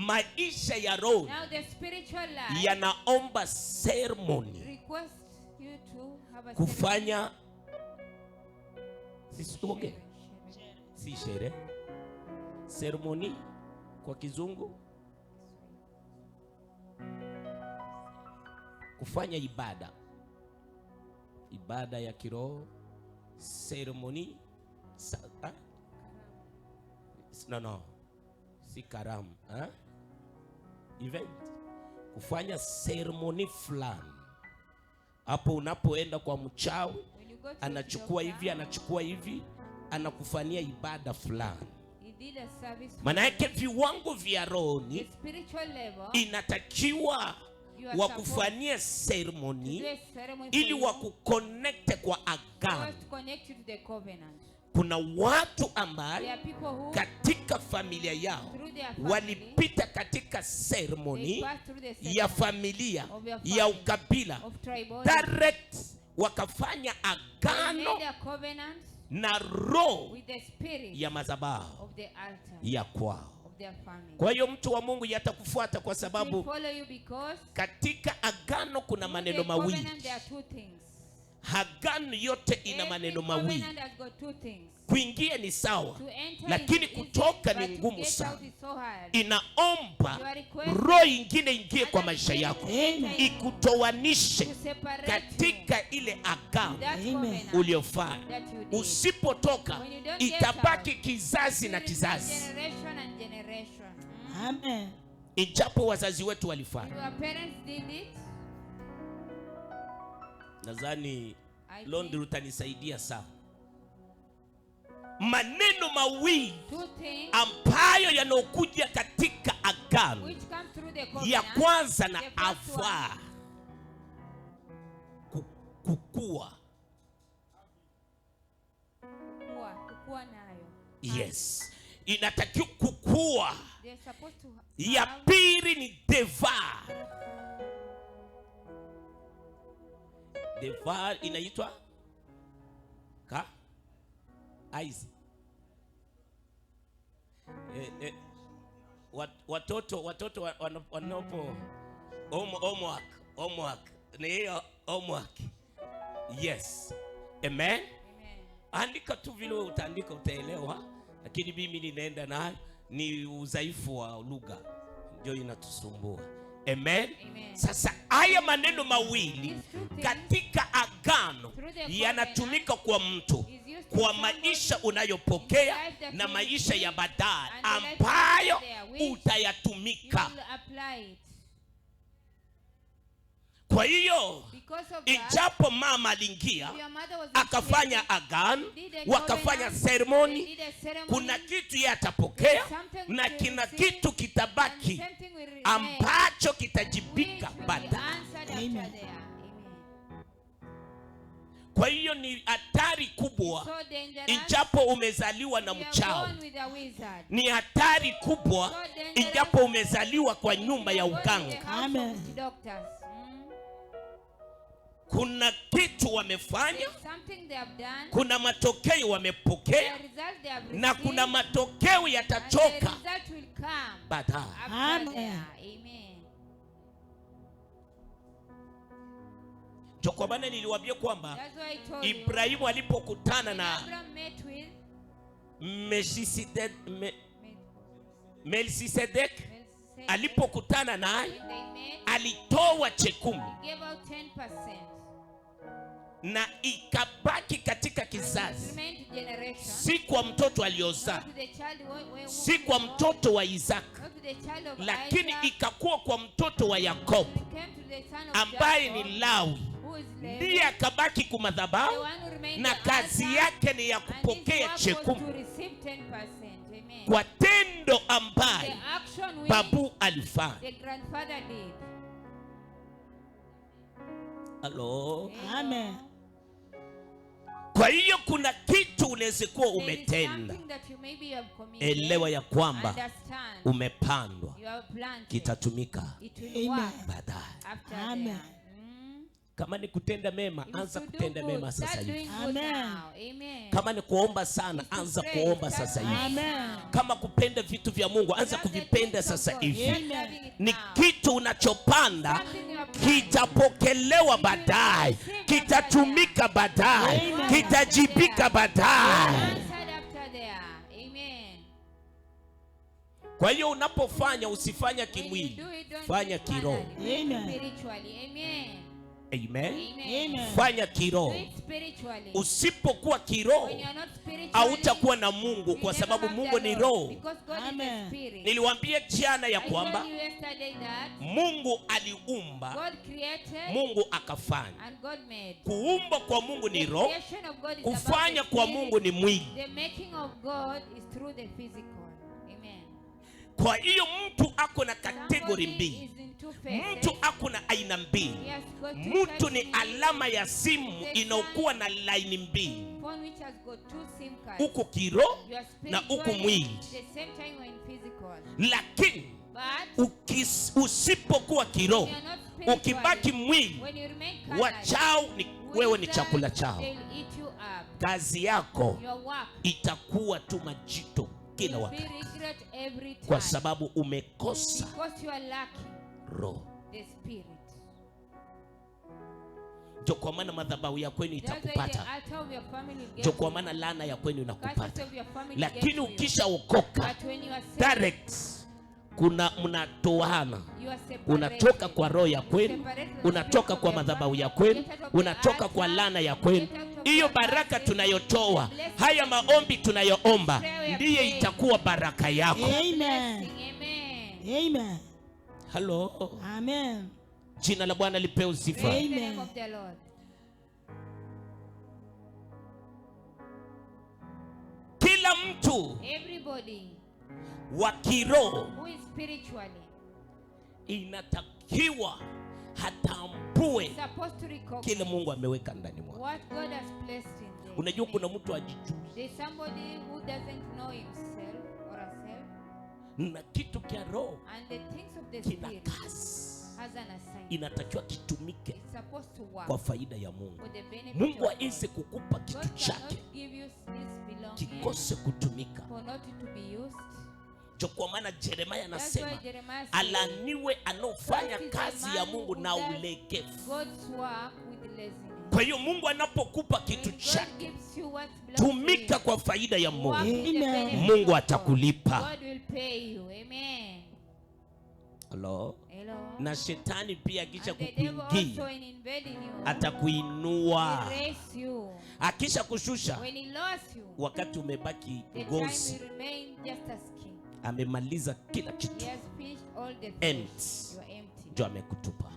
maisha ya roho yanaomba ceremony kufanya si sherehe, ceremony kwa kizungu, kufanya ibada ya kiroho, ceremony. No, si karamu, event, kufanya ceremony fulani. Hapo unapoenda kwa mchawi, anachukua hivi, anakufanyia ibada fulani. Maana yake viwango vya roho inatakiwa wakufanyia ceremony ili wakuconnect kwa agano. Kuna watu ambao katika familia yao walipita katika ceremony ya familia ya ukabila direct, wakafanya agano na roho ya madhabahu ya kwao. Kwa hiyo mtu wa Mungu yatakufuata kwa sababu katika agano kuna maneno mawili. Agano yote ina maneno mawili. Kuingia ni sawa, lakini kutoka ni ngumu sana. Inaomba roho ingine ingie kwa maisha yako, ikutoanishe katika ile agano uliofanya. Usipotoka itabaki kizazi na kizazi. Amen. Ijapo wazazi wetu walifanya. Nadhani Londri utanisaidia sana. Maneno mawili ambayo yanaokuja katika agano. Ya kwanza na ava, kukua nayo. Yes, inatakiwa kukua. Ya pili ni deva. Deva inaitwa aizi. Watoto wanapo homework ni hiyo homework. Yes, amen. Andika tu vile utaandika utaelewa, lakini mimi ninaenda nayo ni udhaifu wa lugha ndio inatusumbua. Amen. Sasa haya maneno mawili katika agano yanatumika kwa mtu, kwa maisha unayopokea na maisha ya baadaye ambayo utayatumika. Kwa hiyo ijapo mama aliingia akafanya agano, wakafanya ceremony, kuna kitu yeye atapokea na kina kitu kitabaki ambacho kitajibika baadaye. Kwa hiyo ni hatari kubwa ijapo umezaliwa na mchawi. Ni hatari kubwa ijapo umezaliwa kwa nyumba ya uganga. Amen. Kuna kitu wamefanya, kuna matokeo wamepokea, na kuna matokeo yatatoka baadaye. Amen. Kwa maana niliwaambia kwamba Ibrahimu alipokutana na Melchizedek, alipokutana naye alitoa 10% na ikabaki katika kizazi, si kwa mtoto aliozaa, si kwa mtoto wa Isaka, lakini ikakuwa kwa mtoto wa Yakobo ambaye ni Lawi. Ndiye akabaki kwa madhabahu na kazi yake ni ya kupokea 10% kwa tendo ambaye babu alifanya. Hello. Amen. Kwa hiyo kuna kitu unaweza kuwa umetenda, elewa ya kwamba umepandwa, kitatumika baadaye. Amen. Kama ni kutenda mema, anza kutenda mema sasa hivi. Amen. Kama ni kuomba sana, anza kuomba sasa hivi. Amen. Kama kupenda vitu vya Mungu, anza kuvipenda sasa hivi. Ni kitu unachopanda kitapokelewa baadaye, kitatumika baadaye, kitajibika baadaye. Kwa hiyo unapofanya, usifanya kimwili, fanya kiroho. Amen. Fanya kiroho. Usipokuwa kiroho, hautakuwa na Mungu, kwa sababu Mungu ni roho. Niliwaambia jana ya kwamba Mungu aliumba, Mungu akafanya. Kuumba kwa Mungu ni roho, kufanya kwa Mungu ni mwili. Kwa hiyo mtu ako na kategori mbili. Mtu ako na aina mbili. Mtu ni alama ya simu inayokuwa na laini mbili, uko kiroho na uko mwili. Lakini usipokuwa kiroho, ukibaki mwili, wachao ni wewe, ni chakula chao. Kazi yako itakuwa tu majito kila wakati, kwa sababu umekosa roho. Jo, kwa maana madhabahu ya kwenu itakupata. Jo, kwa maana laana ya kwenu inakupata. Lakini ukishaokoka direct, kuna mnatoana, unatoka kwa roho ya kwenu, unatoka kwa madhabahu ya kwenu, unatoka kwa laana ya kwenu. Hiyo baraka tunayotoa, haya maombi tunayoomba, ndiye itakuwa baraka yako. Amen. Amen. Hello. Amen. Jina la Bwana lipewe sifa. Amen. Kila mtu wa kiroho inatakiwa hatambue kile Mungu ameweka ndani mwake. Unajua kuna mtu ajijui na kitu kia roho kina kazi, inatakiwa kitumike kwa faida ya Mungu. Mungu hawezi kukupa kitu chake kikose kutumika. Kwa maana Yeremia anasema, alaniwe anaofanya kazi ya Mungu na ulegevu. Kwa hiyo Mungu anapokupa kitu chake, tumika kwa faida ya Mungu. Amen. Mungu atakulipa. Hello. Na shetani pia akisha kukuingia, atakuinua. Akisha kushusha, wakati umebaki ngozi, amemaliza kila kitu, empty, ndio amekutupa.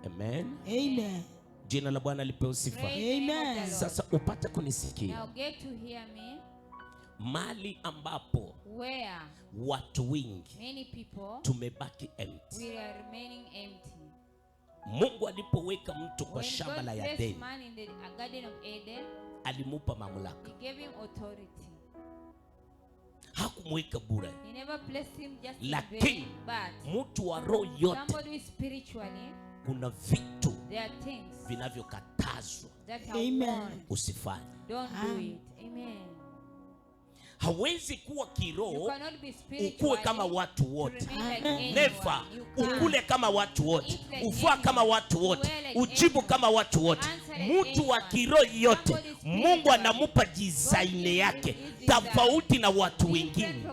Amen. Amen. Jina la Bwana lipewe sifa. Amen. Sasa upate kunisikia. Now get to hear me. Mali ambapo watu wengi tumebaki empty. We are remaining empty. Mungu alipoweka mtu kwa shamba la Edeni, alimupa mamlaka. He gave him authority. Hakumweka bure. He never placed him just in vain. Lakini mtu wa roho yote, kuna vitu vinavyokatazwa usifanye. Don't do it. Amen. Hawezi kuwa kiroho ukue kama watu wote. Never. Ukule kama watu wote, ufua kama watu wote, ujibu kama watu wote. Mtu wa kiroho yote, Mungu anamupa design yake tofauti na watu wengine.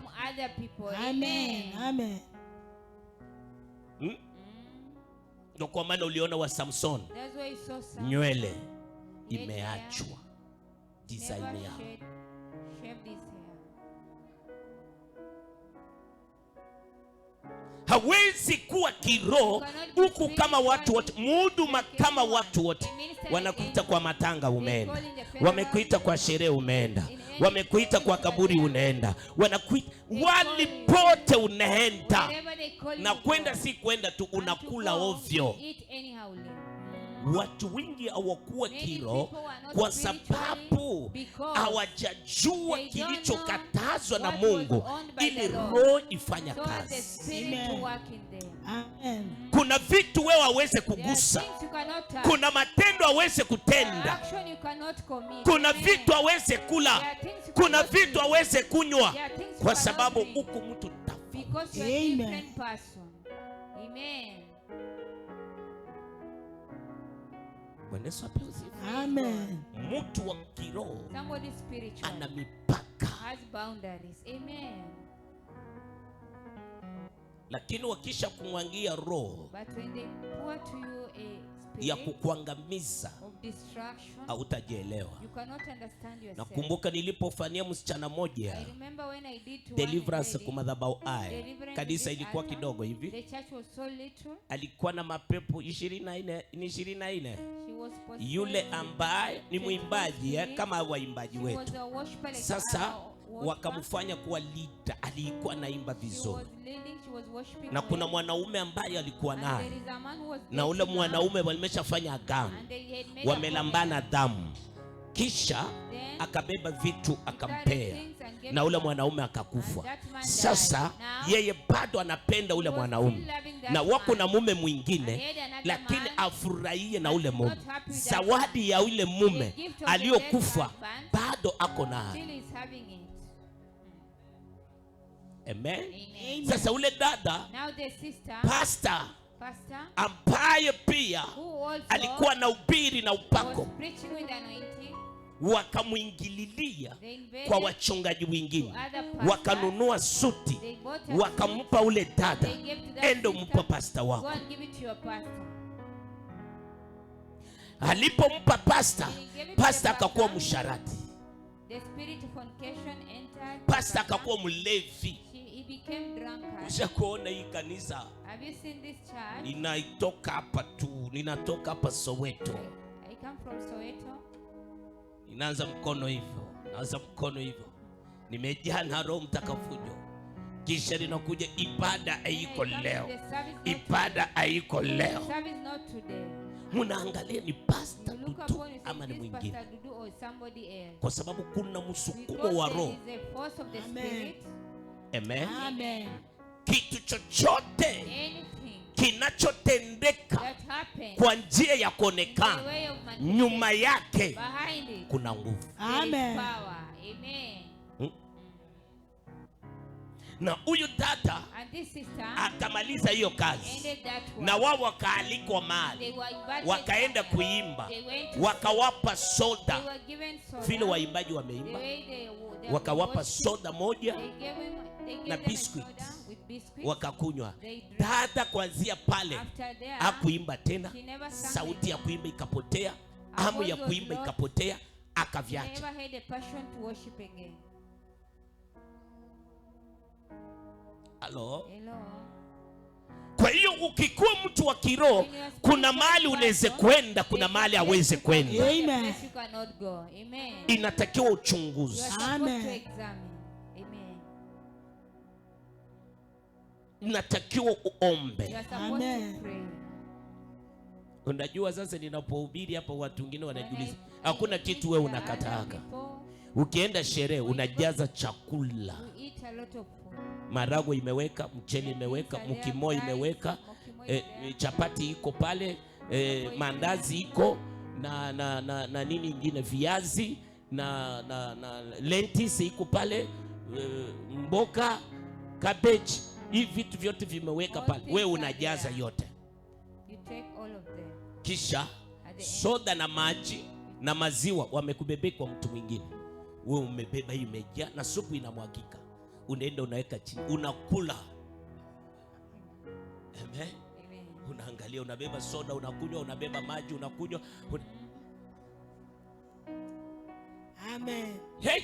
Amen. Amen. Ndio kwa maana uliona wa Samson, nywele imeachwa design yao. Hawezi kuwa kiroho huku kama watu wote, mhuduma kama watu wote. Wanakuita kwa matanga umeenda, wamekuita kwa sherehe umeenda, wamekuita kwa kaburi unaenda, wanakuita wali pote unaenda, na kwenda si kwenda tu, unakula ovyo. Watu wengi hawakuwa kiroho kwa sababu hawajajua kilichokatazwa na Mungu ili roho ifanye kazi. Amen. Kuna vitu wewe hawezi kugusa, kuna matendo hawezi kutenda, kuna vitu hawezi kula, kuna vitu hawezi kunywa, kwa sababu huku mtu because you are a different person. Amen. Amen. Mtu wa kiroho ana mipaka, has boundaries. Amen. Lakini wakisha kumwangia roho ya kukuangamiza, hautajielewa. Nakumbuka nilipofanyia msichana moja deliverance kwa madhabahu haya, kanisa ilikuwa kidogo hivi, alikuwa na mapepo 24. Yule ambaye ni mwimbaji kama waimbaji wetu, sasa wakamfanya kuwa leader. Alikuwa naimba vizuri, na kuna mwanaume ambaye alikuwa naye, na ule mwanaume walimeshafanya agano, wamelambana damu, kisha akabeba vitu akampea, na ule mwanaume akakufa. Sasa yeye bado anapenda ule mwanaume, na wako na mume mwingine, lakini afurahie na ule mume. Zawadi ya ule mume aliyokufa bado ako naye. Amen. Amen. Sasa ule dada pastor ambaye pia alikuwa na ubiri na upako, wakamwingililia kwa wachungaji wengine, wakanunua suti, wakampa ule dada, endo mpa pastor wako. Alipompa pastor akakuwa msharati, pastor akakuwa mlevi. Ushakuona hii kanisa? Ninatoka hapa tu, ninatoka hapa Soweto. Ninaanza mkono hivyo, nimejaa na Roho Mtakatifu. Kisha ninakuja, ibada haiko leo. Munaangalia ni pastor Dudu ama ni mwingine, kwa sababu kuna msukumo wa Roho. Amen. Amen. Kitu chochote kinachotendeka kwa njia ya kuonekana, nyuma yake kuna nguvu. Amen. Na huyu dada akamaliza hiyo kazi, na wao wakaalikwa mahali, wakaenda kuimba, wakawapa soda vile waimbaji wameimba, wakawapa soda moja na biscuit, wakakunywa. Dada kuanzia pale hakuimba tena, sauti ya kuimba ikapotea, hamu ya kuimba ikapotea, akaviacha. Hello. Kwa hiyo ukikuwa mtu wa kiroho, kuna mahali unaweze kwenda, kuna mahali hawezi kwenda. Amen. Inatakiwa uchunguzi. Amen. Inatakiwa uombe. Amen. Unajua sasa ninapohubiri hapa, watu wengine wanajiuliza, hakuna kitu wewe unakataka. Ukienda sherehe unajaza chakula, marago imeweka, mchele imeweka, mukimo imeweka, chapati iko pale, mandazi iko na nini ingine, viazi na lentils iko pale, mboga, cabbage, hivi vitu vyote vimeweka pale. Wewe unajaza yote. Kisha soda na maji na maziwa wamekubebea kwa mtu mwingine, wewe umebeba hii imejaa, na supu inamwagika, unaenda unaweka chini, unakula. Amen. Unaangalia, unabeba soda unakunywa, unabeba maji unakunywa. Amen. Hey,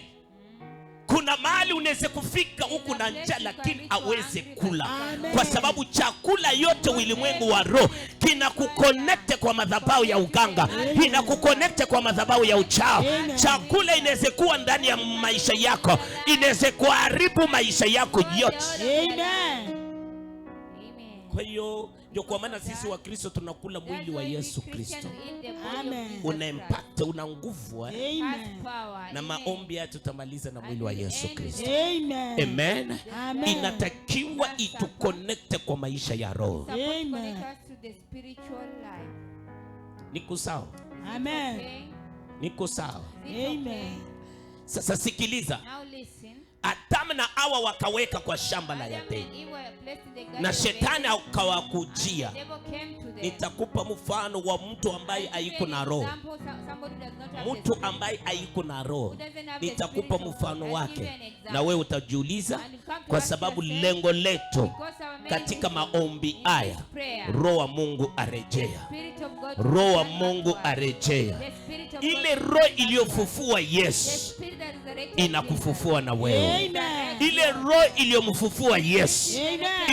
kuna mahali unaweza kufika huku na njaa, lakini aweze kula. Amen. Kwa sababu chakula yote ulimwengu wa roho kinakuconnect kwa madhabahu ya uganga, kinakuconnect kwa madhabahu ya uchawi. Chakula inaweza kuwa ndani ya maisha yako, inaweza kuharibu maisha yako yote. Amen. Kwa hiyo ndio kwa maana sisi wa Kristo tunakula mwili wa Yesu Kristo. Amen. Unaimpata, una nguvu. Na maombi yetu tutamaliza na mwili wa Yesu Kristo. Amen. Amen. Inatakiwa ituconnect kwa maisha ya roho. Amen. Niko sawa? Amen. Niko sawa? Amen. Sasa sikiliza. Adamu na Hawa wakaweka kwa shamba la Edeni, na shetani akawakujia. Nitakupa mfano wa mtu ambaye haiko na roho. Mtu ambaye haiko na roho, nitakupa mfano wake, na wewe utajiuliza, kwa sababu lengo letu katika maombi haya, roho wa Mungu arejea. Roho wa Mungu arejea. Ile roho iliyofufua Yesu inakufufua na wewe. Ile roho iliyomfufua Yesu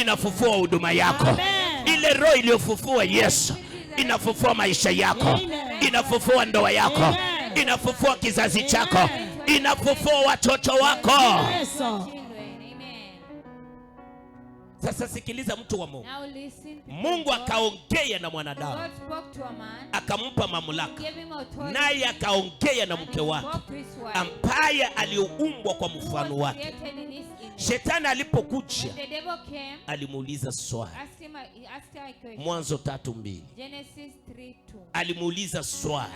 inafufua huduma yako. Ile roho iliyofufua Yesu inafufua maisha yako, inafufua ndoa yako, inafufua kizazi chako, inafufua watoto wako. Sasa sikiliza mtu wa Mungu. Mungu akaongea na mwanadamu, akampa mamlaka, naye akaongea na mke wake ambaye aliumbwa kwa mfano wake. Shetani alipokuja alimuuliza swali. Mwanzo 3:2. Alimuuliza swali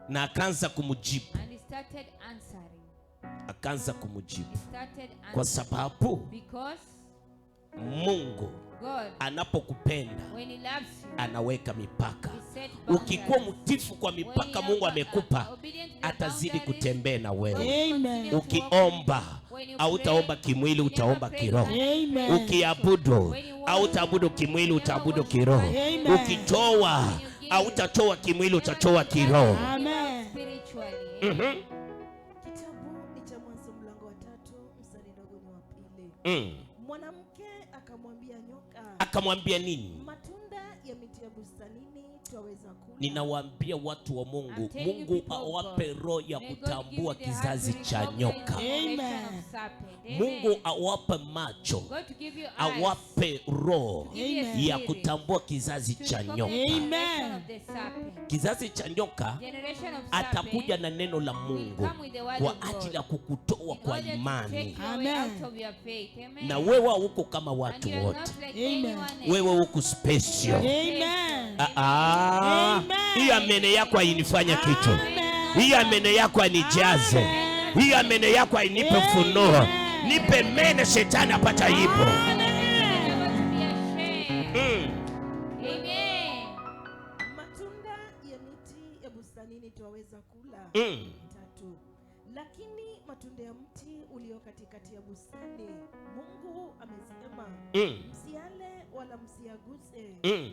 na akaanza kumjibu. Akaanza kumjibu kwa sababu Mungu anapokupenda anaweka mipaka. Ukikuwa mtifu kwa mipaka Mungu amekupa, atazidi kutembea na wewe. Ukiomba hautaomba kimwili, utaomba kiroho. Ukiabudu hautaabudu kimwili, utaabudu kiroho. Ukitoa hautatoa kimwili, utatoa kiroho. Mwanamke akamwambia nyoka. Akamwambia nini? Matunda ya miti ya bustanini twaweza kula. Ninawaambia watu wa Mungu, Mungu awape roho ya kutambua kizazi cha nyoka. Amen. Mungu awape macho, awape roho ya kutambua kizazi cha nyoka. Amen. Kizazi cha nyoka atakuja na neno la Mungu kwa ajili ya kukutoa kwa imani. Amen. Na wewe uko kama watu wote. Wewe uko special. Amen. Hii amene yako hainifanya kitu. Hii amene yako hainijaze. Hii amene yako hainipe funuo. Nipe mene shetani apata ipo. Matunda ya miti ya bustanini twaweza kula. 3. Lakini matunda ya mti ulio katikati ya bustani Mungu amesema, msiale wala msiaguse,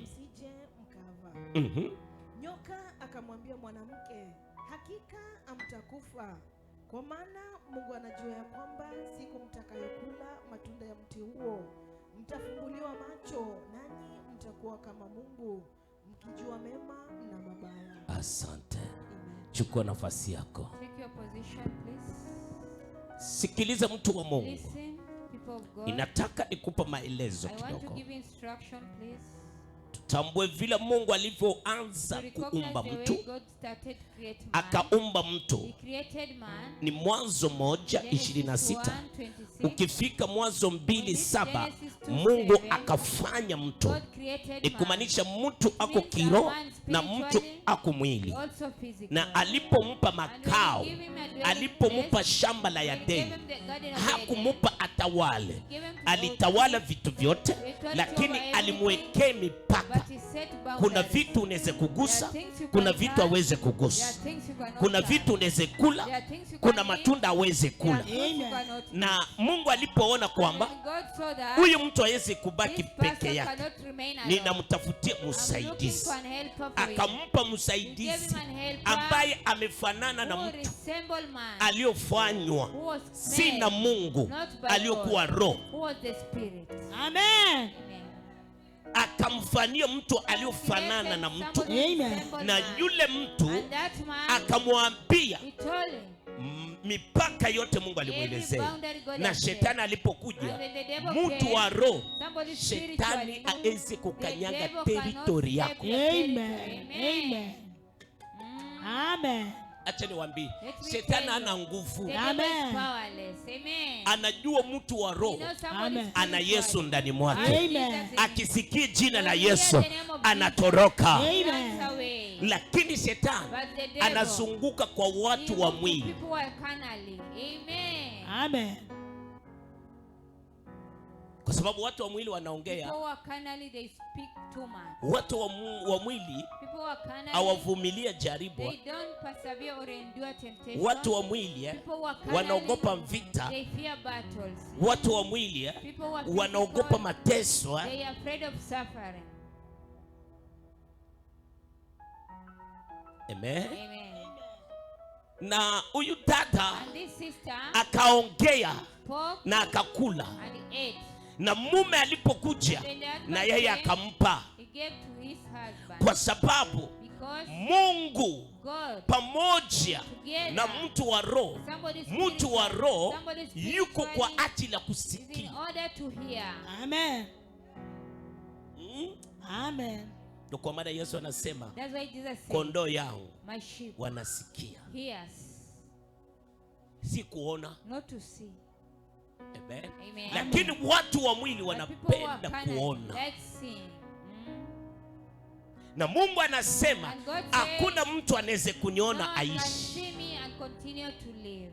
msije mkafa. Nyoka akamwambia mwanamke, hakika hamtakufa, kwa maana Mungu anajua ya kwamba siku mtakayokula matunda ya mti huo mtafumbuliwa macho, nanyi mtakuwa kama Mungu, mkijua mema na mabaya. Asante. Chukua nafasi yako. Take your position, please. Sikiliza mtu wa Mungu. Listen, people of God. Inataka nikupa maelezo I want to kidogo. give instruction, please. Tutambue vile Mungu alivyoanza kuumba mtu. Akaumba mtu. Ni Mwanzo 1:26. Ukifika Mwanzo 2:7, Mungu akafanya mtu. Ni kumaanisha mtu ako kiroho na mtu ako mwili. Na alipompa makao, alipompa shamba la Edeni, hakumpa atawale. Alitawala vitu vyote, lakini alimwekea mipaka. Kuna vitu unaweza kugusa, kuna vitu hawezi kugusa. Kuna vitu unaweza kula, kuna matunda hawezi kula. Na Mungu alipoona kwamba huyu mtu hawezi kubaki peke yake, ninamtafutia msaidizi. Akampa msaidizi ambaye amefanana na mtu aliyofanywa si na Mungu, aliyokuwa roho. Amen. Akamfanyia mtu aliyofanana na mtu. Amen. Na yule mtu akamwambia mipaka yote Mungu alimwelezea. boundary God Na has shetani alipokuja, And when the devil mtu came, wa roho, somebody shetani spiritually, hawezi the kukanyaga devil teritori cannot yako. step your Amen. territory. Amen. Amen. Acha niwaambie, Let me shetani tell you, hana nguvu. The devil Amen. is powerless. Amen. Anajua mtu wa You roho know somebody Amen. ana spiritual. Yesu ndani mwake. Amen. Akisikia jina la When you hear Yesu the name of anatoroka. Amen. Jesus, runs away. Lakini shetani But the devil, anazunguka kwa he watu wa moves to mwili. people who are carnally. Amen. Amen. Kwa sababu watu wa mwili wanaongea, People who are carnally, they speak too much. watu wa mwili People who are carnally, hawavumilia jaribu. they don't persevere or endure temptation. Watu wa mwili People who are carnally, wanaogopa vita. they fear battles. Watu wa mwili People who are wanaogopa physical, mateso. they are afraid of suffering. Amen. Amen. Na huyu dada And this sister akaongea spoke na akakula, and ate. na mume alipokuja When the husband na yeye came, akampa, he gave to his husband. kwa sababu Because Mungu God, pamoja together, na mtu wa roho, somebody mtu wa roho somebody yuko kwa spiritually ajili ya is in kusikia. order to hear. Amen. Mm? Amen. Ndio kwa maana Yesu anasema That's why Jesus said, kondoo yangu my sheep wanasikia, hears, si kuona. not to see. Amen. Amen. Lakini watu wa mwili But people who are wanapenda carnal, kuona. like seeing. Na Mungu anasema And God says, hakuna mtu anaweze No kuniona one can aishi. see me and continue to live.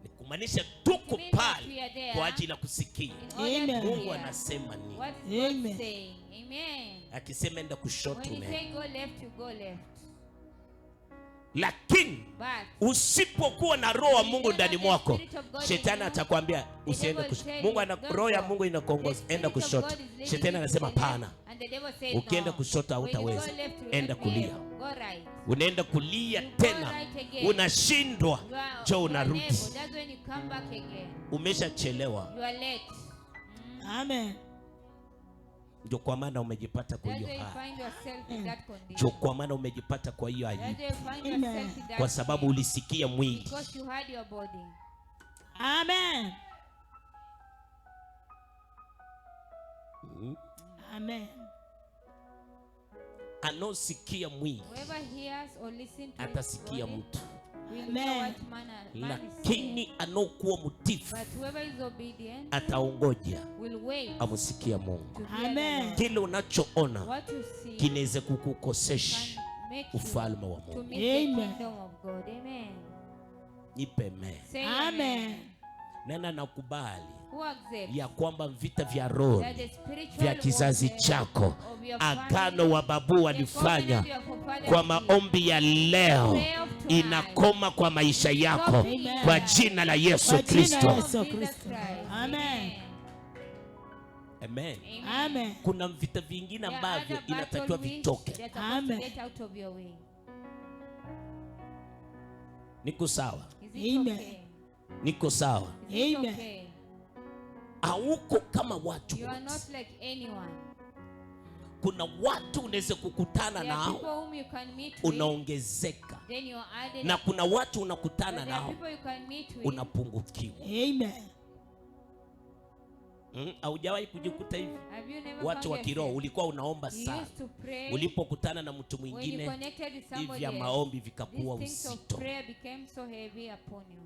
Ni kumaanisha tuko It means that we pale are there kwa ajili ya kusikia. in order Amen. to Mungu hear. anasema nini? What is God Amen. saying? Amen. Akisema enda kushoto When he unaenda. say go left, you go left. Lakini But usipokuwa na roho wa Mungu ndani mwako, shetani atakwambia usiende kushoto. Mungu ana roho ya Mungu inakuongoza, enda kushoto. Shetani anasema hapana, ukienda kushoto hautaweza, enda kulia. Unaenda kulia tena, unashindwa, cho unarudi, umeshachelewa. Amen. Ndio kwa maana umejipata kwa hiyo hali. Ndio kwa maana umejipata kwa hiyo hali, kwa sababu ulisikia mwili. Amen. Amen. Anaosikia mwili atasikia mtu, lakini anaokuwa mtiifu ataongoja amsikia Mungu. Amen. Kile unachoona kinaweza kukukosesha ufalme wa Mungu. Nipe amen. Amen. Nena nakubali ya kwamba vita vya roho vya kizazi chako, agano wa babu walifanya kwa maombi ya leo, inakoma kwa maisha yako kwa jina la Yesu Kristo. Amen. Amen. Amen. Kuna vita vingine ambavyo inatakiwa vitoke. Amen. Niko sawa? Amen. Niko sawa? Amen. Hauko kama watu You are wote. not like anyone. Kuna watu unaweza kukutana There are nao people whom you can meet with, unaongezeka, then you are added. na kuna watu unakutana But there are nao people you can meet with, unapungukiwa. Amen. Haujawahi kujikuta hivi? have you never Watu wa found kiroho, yourself? ulikuwa unaomba You sana, used to pray, ulipokutana na mtu when you mwingine connected with somebody hivi ya else, maombi vikakuwa these things of uzito. prayer became so heavy upon you.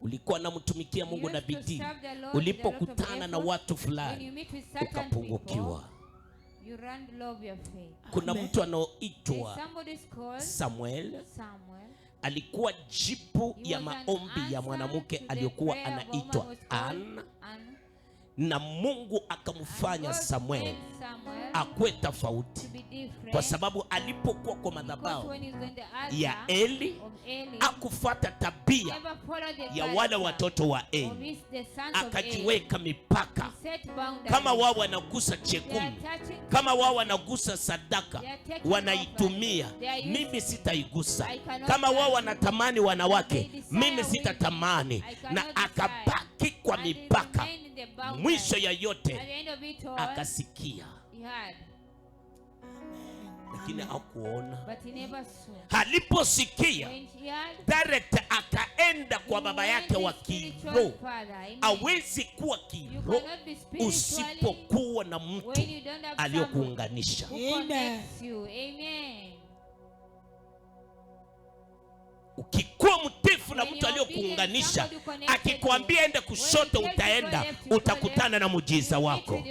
Ulikuwa namtumikia Mungu You na used to bidii, serve the Lord with a lot of ulipokutana na effort. watu When fulani you meet with certain ukapungukiwa. people, you run low of your faith. Kuna Amen. mtu There's anaoitwa somebody called Samuel, Samuel. alikuwa jibu He ya was an maombi ya answer mwanamke to the aliyokuwa prayer of a woman anaitwa was called Anna, Anna. na Mungu And akamfanya God Samuel made Samuel akuwe to tofauti, be different, kwa sababu alipokuwa kwa because madhabahu when he was in the ya altar Eli of Eli, akufuata tabia never followed the ya wale culture watoto wa of Eli, the sons of Eli. akajiweka mipaka. He set boundaries. Kama wao wanagusa They are chekumi, touching, kama wao wanagusa sadaka they are taking wanaitumia, over. They are using mimi sitaigusa. I cannot Kama wao touch. wanatamani wanawake, They desire mimi women. sitatamani. I cannot Na desire. akabaki kwa And he mipaka. remained in the boundaries. Mwisho ya At yote the end of it all, akasikia. he had. lakini hakuona. but he never saw. Aliposikia, When he had, direct akaenda kwa baba yake wa kiroho. Hawezi kuwa kiroho usipokuwa na mtu aliyokuunganisha. Amen. Ukikuwa mtifu na mtu aliyokuunganisha, akikwambia ende kushoto utaenda, utakutana na muujiza wako.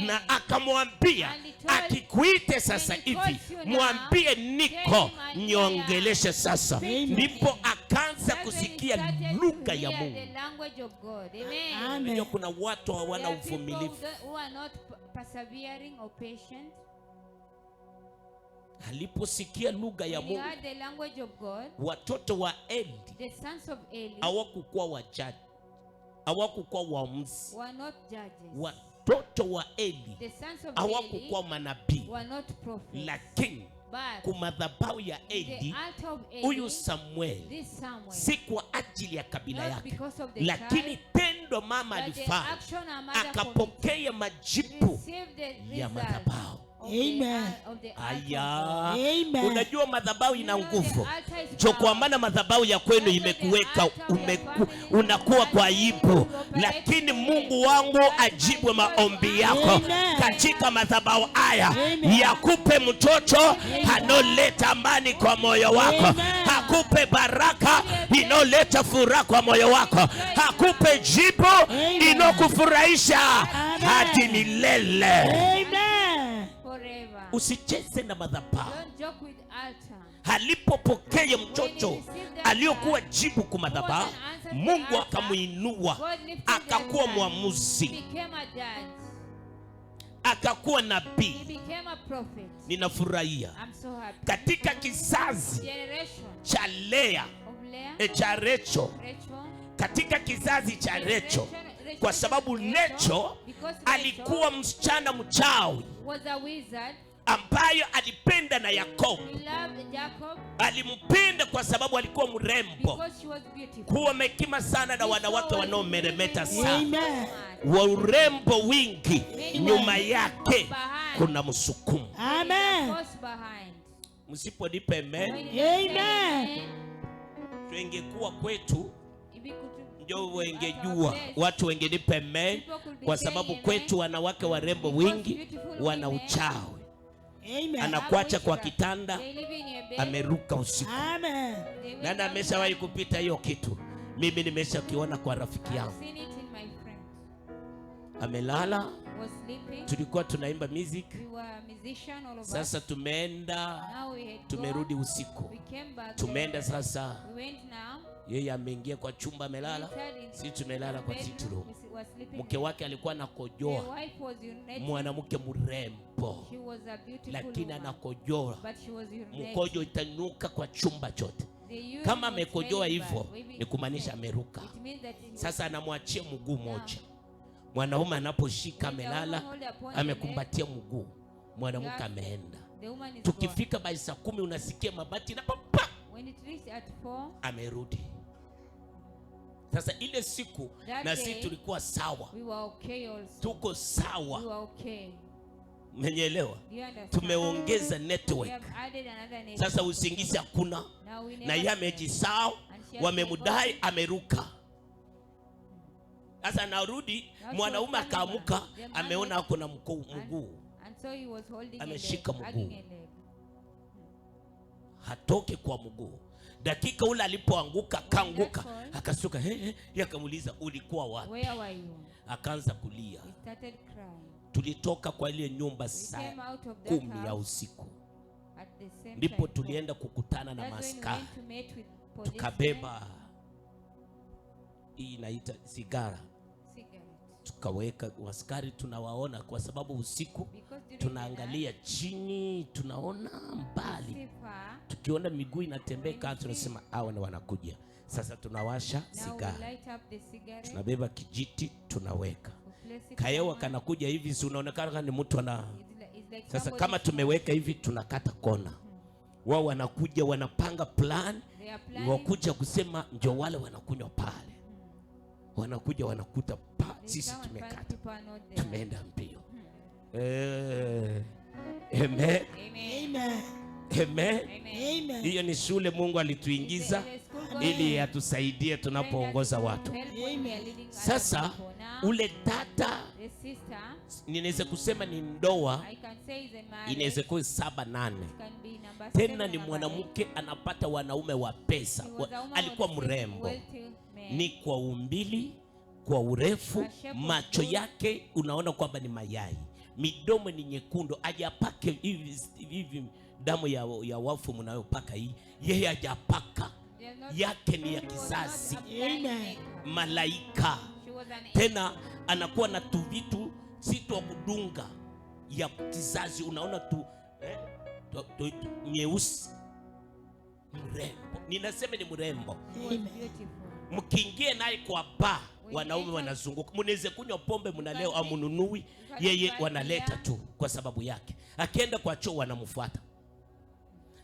Na akamwambia akikuite sasa hivi, mwambie niko niongeleshe sasa. Ndipo akaanza kusikia lugha ya Mungu. Amen. Kuna watu hawana uvumilivu. Aliposikia lugha ya Mungu, watoto wa Eli hawakukuwa wajaji, hawakukuwa waamuzi. Watoto wa Eli hawakukuwa manabii, lakini kwa madhabahu ya Eli, huyu Samuel si kwa ajili ya kabila yake, lakini tendo mama alifanya, akapokea majibu ya madhabahu. Amen. Aya. Amen. Unajua madhabahu ina nguvu. Jo, kwa maana madhabahu ya kwenu imekuweka unakuwa kwa aibu, lakini Mungu wangu ajibu maombi yako katika madhabahu haya. Yakupe mtoto anoleta amani kwa moyo wako, akupe baraka inoleta furaha kwa moyo wako, akupe jibu inokufurahisha hadi milele. Usicheze na madhabahu. Alipopokea mtoto aliyokuwa jibu kwa madhabahu, Mungu akamuinua, akakuwa mwamuzi, akakuwa nabii. Ninafurahia katika kizazi cha Lea, cha Recho, katika kizazi cha Recho, kwa sababu Recho alikuwa msichana mchawi ambayo alipenda na Yakobo. Alimpenda kwa sababu alikuwa mrembo, kuwa mekima sana na wanawake wanaomeremeta sana, wa urembo wingi. Nyuma yake kuna msukumo. Amen. Msiponipe amen. Amen. Tuengekuwa kwetu ndio wengejua, watu wengenipe amen, kwa sababu kwetu wanawake warembo wingi wana uchawi. Amen. Anakuacha kwa kitanda, ameruka usiku. Amen. Nani ameshawahi kupita hiyo kitu? Mimi nimeshakiona kwa rafiki yangu. Amelala, tulikuwa tunaimba music, sasa tumeenda, tumerudi usiku, tumeenda sasa, yeye ameingia kwa chumba amelala, sisi tumelala kwa sitting. Mke wake alikuwa anakojoa, mwanamke mrembo, lakini anakojoa, mkojo itanuka kwa chumba chote. Kama amekojoa hivyo ni kumaanisha ameruka. Sasa anamwachia mguu moja. Mwanaume anaposhika amelala, amekumbatia mguu, mwanamke ameenda. Tukifika by saa 10 unasikia mabati na papa, amerudi. Sasa ile siku na sisi tulikuwa sawa, tuko sawa. Mmeelewa? Tumeongeza network. Sasa usingizi hakuna, na yeye amejisahau, wamemdai, ameruka. Sasa narudi, mwanaume akaamuka, ameona ako na mguu, ameshika mguu, hatoke kwa mguu. Dakika ule alipoanguka, kaanguka, akasuka, akamuuliza ulikuwa wapi? Akaanza kulia. Tulitoka kwa ile nyumba saa 10 ya usiku. Ndipo tulienda kukutana na maskari, tukabeba hii inaita sigara, tukaweka. Askari tunawaona kwa sababu usiku tunaangalia chini, tunaona mbali, tukiona miguu inatembeka tunasema hao ni wanakuja. Sasa tunawasha sigara, tunabeba kijiti, tunaweka kaewa, kanakuja hivi, si unaonekana ni mtu ana. Sasa kama tumeweka hivi, tunakata kona, wao wanakuja, wanapanga plan, wakuja kusema ndio wale wanakunywa pale, wanakuja wanakuta pa, sisi tumekata, tumeenda mbio. Amen. Amen. Amen. Amen. Hiyo ni shule Mungu alituingiza ili atusaidie tunapoongoza watu. Sasa ule dada, ninaweza kusema ni ndoa, inaweza kuwa 7-8. Tena ni mwanamke anapata wanaume wa pesa. Alikuwa mrembo, ni kwa umbili, kwa urefu, macho yake unaona kwamba ni mayai, midomo ni nyekundu, ajapake hivi damu ya wafu mnayopaka hii, yeye ajapaka, yake ni ya kizazi. Malaika. Tena anakuwa na tuvitu si tu kudunga ya kizazi, unaona tu nyeusi. Mrembo, ninasema ni mrembo. Mkiingie naye kwa bar, wanaume wanazunguka, mnaweza kunywa pombe, mnaleo au mnunui, yeye wanaleta tu kwa sababu yake. Akienda kwa choo wanamfuata.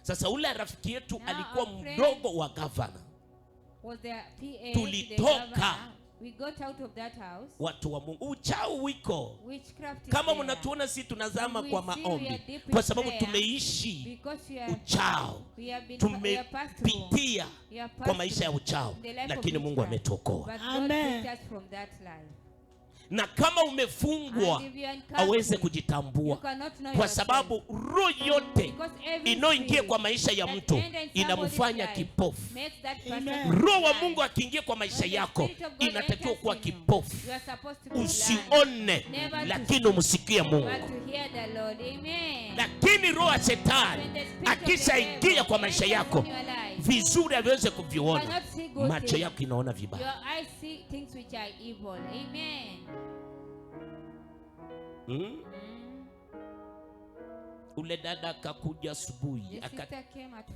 Sasa ule rafiki yetu alikuwa mdogo wa governor. Tulitoka, we got out of that house. Watu wa Mungu, uchao wiko. Kama mnatuona si tunazama kwa maombi, kwa sababu tumeishi uchao, tumepitia kwa maisha ya uchao, lakini Mungu ametuokoa. Amen. Na kama umefungwa aweze kujitambua, kwa sababu roho yote inayoingia kwa maisha ya mtu inamfanya kipofu. Roho wa Mungu akiingia kwa maisha yako inatakiwa kuwa kipofu, usione lakini umsikie Mungu. Lakini roho ya shetani akishaingia kwa maisha yako, vizuri aweze kuviona, macho yako inaona vibaya. Ule dada akakuja asubuhi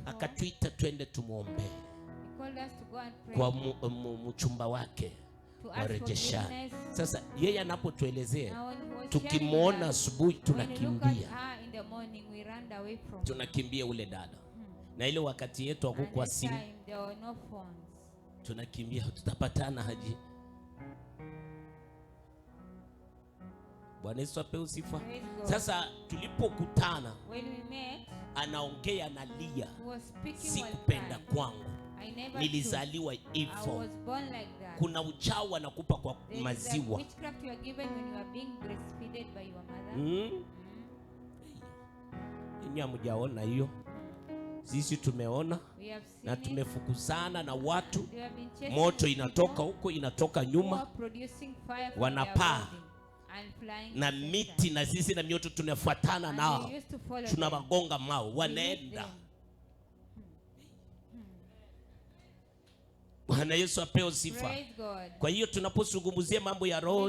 akatuita twende tumuombe kwa mchumba wake warejeshane. Sasa yeye anapotuelezea, tukimwona asubuhi tunakimbia ule dada. Na ile wakati yetu hakukuwa simu, tunakimbia, tutapatana haji. Bwana Yesu apewe sifa. Sasa tulipokutana, anaongea, analia, sikupenda kwangu, nilizaliwa hivyo. Kuna uchao anakupa kwa maziwa. Ninyi hamjaona hiyo, sisi tumeona na tumefukuzana na watu. Moto inatoka huko, inatoka nyuma, wanapaa na miti, na sisi na mioto tunafuatana nao, tunawagonga mao, wanaenda. Bwana Yesu apewe sifa. Kwa hiyo tunapozungumzia mambo ya roho